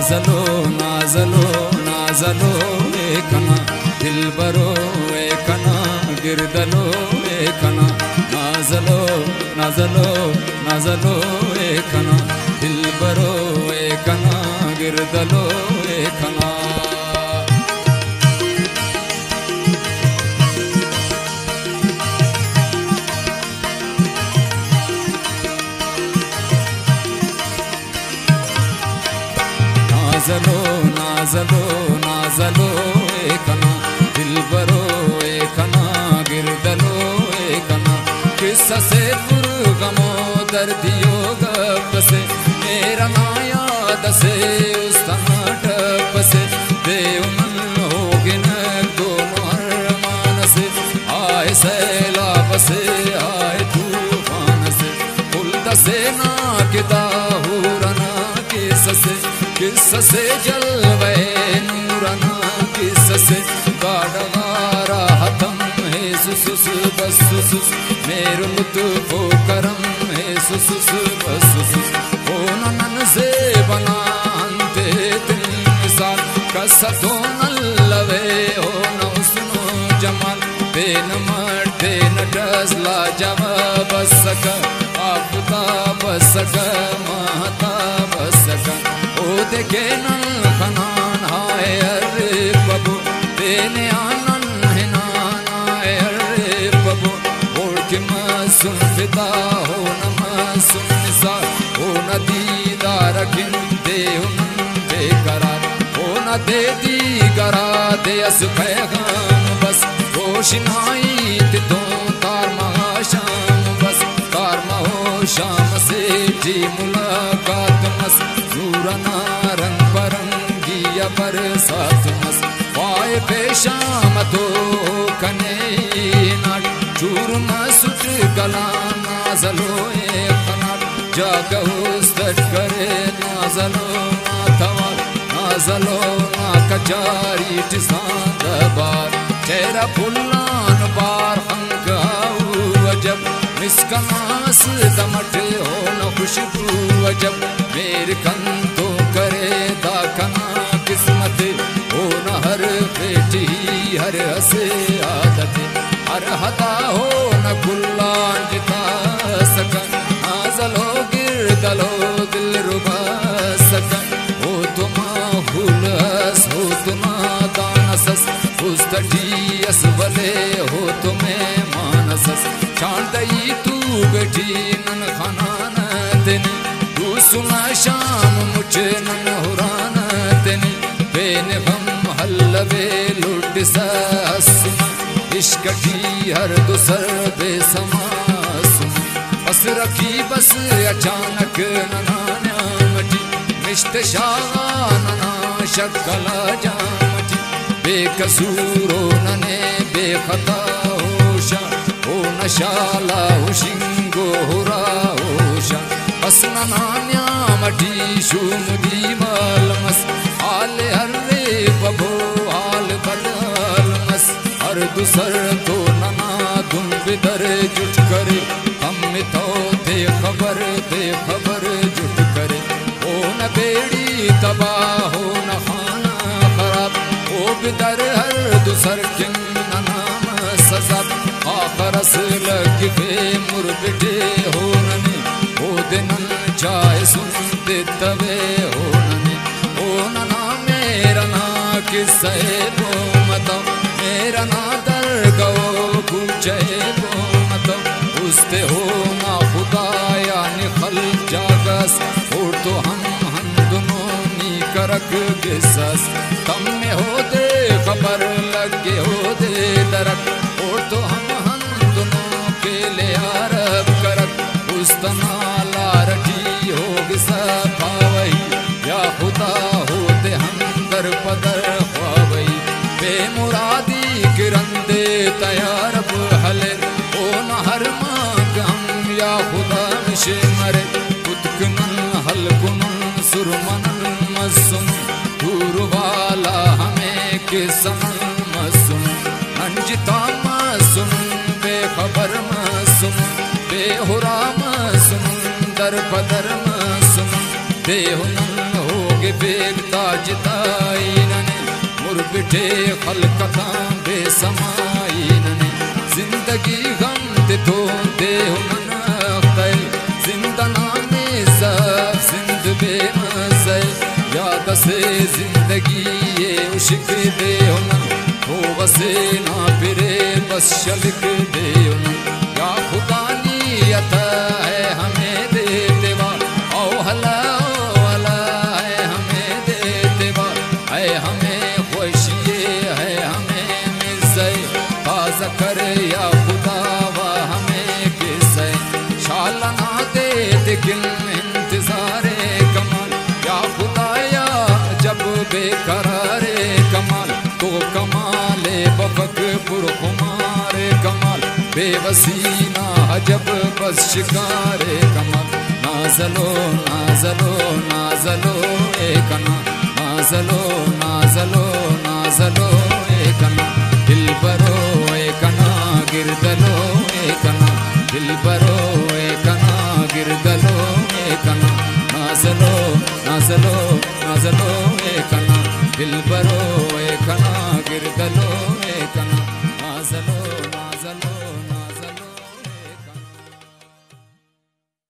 नाजलो नाजलो नाजलो एकना दिलबरो एकना गिरदलो एकना नाजलो नाजलो नाजलो एकना दिलबरो एकना गिरदलो एकना नाजलो नाजलो नाजलो एकना दिलबरो एकना गिरदलो एकना किस्सा से पुरगमो दर्दियो गप से मेरा ना याद से उस टप से देव मन होगे न दोनों अरमान से आए सैलाब से आए तूफान से खुल्द से ना किदा हुरना किस्सा से जलवे नूरना किस्सा से गाढ़वारा हतम है सुसुस बस सुसुस मेरे लुत्फो करम है सुसुस बस सुसुस ओ नन से बना अंते तिल मिसाल कसा तो नलवे हो न उसनो जमाल तेन मर तेन डसला जवाब सका आपता बसका महता बसका ओ देखे नल खनान हाय अरे बबू तेने आनन है नानाय अरे बबू और कि मासूम फिदा हो न मासूम निसा हो न दीदार खिंदे बेकरार हो न दे दी गरा दे अस पैगाम बस रोशनाई तो तार महाशाम बस तार महो शाम से जी मुलाकात मस नूरना रंग बरंगी बरसात मस पाए पेशाम तो कने नाट चूर मसुट गला नाजलो एकनाट जागहुस्तट करे नाजलो नाथवार नाजलो नाकजारी टिसांद बार चेहरा फुल्लान बार हंग आऊ अजब इसका नास दमटे हो न खुशबू अजब मेरे कंतो करे दाकना किस्मत हो न हर बेटी हर हसे आदत हर हता हो न कुल्लान जिता सकन नाजलो गिरदलो दिल रुबा सकन हो तुम हुलस हो तुम दानसस उस्तटी असबले हो तुम्हें मानसस चांदई तू बेटी नन खानान तेने तू सुना शाम मुझे नन हुरान तेने बेन हम हल्लवे लुट ससुम इश्क की हर दुसर बेसमासुम बस रखी बस अचानक नना मटी मिश्त शाह नना शक्ला जामटी बेकसूरो नने बेखता होशा ओ नशाला हुशिंगो हुरा होशा बस ननान्या मटी शुमदी मालमस आल हर्रे बबो आल बदल मस हर दुसर तो नना तुम बिदर जुट करे हम तो थे खबर जुट करे ओ न बेड़ी तबाह हो न खाना खराब ओ बिदर हर दुसर किन नाम सजब आखरस लग फे मुरबिटे हो नने ओ दिन चाहे सुनते तवे हो नने ओ नना मेरा ना किस्से बो मतो मेरा ना दर गो कुचे बो मतो उसते हो ना खुदाया निखल जागस और तो हम दोनों नी करक गिसस तम में हो दे खबर लगे हो दे दरक और तो हम दोनों के ले आरब करक उस तनाला रटी हो गिसा पावई या खुदा होते हम दर पदर ख्वावई बेमुरादी किरंदे तैयार हले ओ न हर मांग हम या खुदा मिशे मरे कुतकनन हलकुनन सुरमनन मसुम दूर वाला हमें के समन मसुम अंजिता मसुम बेखबर मसुम बेहुरा मसुम दर पदर मसुम देहुनन होगे बेगता वाजदाइनने मुरबिठे खलकता बेसमाइनने जिंदगी गम दे तो दे मन अख्तै जिंदना में सब जिंद बेमज़े याद से जिंदगी ये उश्क दे मन हो बसे ना फिरे बस शल्क दे या खुदा नियत है हमें देते वा ओ हला है हमें देते वा है हमें खुशी है हमें मिज़े ताज़ा कर या खुदा वा हमें किसे शाला ना देते किन इंतज़ारे कमाल या खुदाया जब बेकरारे कमाल तो कमाले बफक पुरखुमारे कमाल बेवसीना जब बस शिकारे कमाल नाज़लो नाज़लो नाज़लो एकना नाज़लो नाज़लो नाज़लो एकना दिलबरो एकना गिरदलो एकना दिलबरो एकना गिरदलो एकना नाज़लो नाज़लो नाज़लो एकना दिलबरो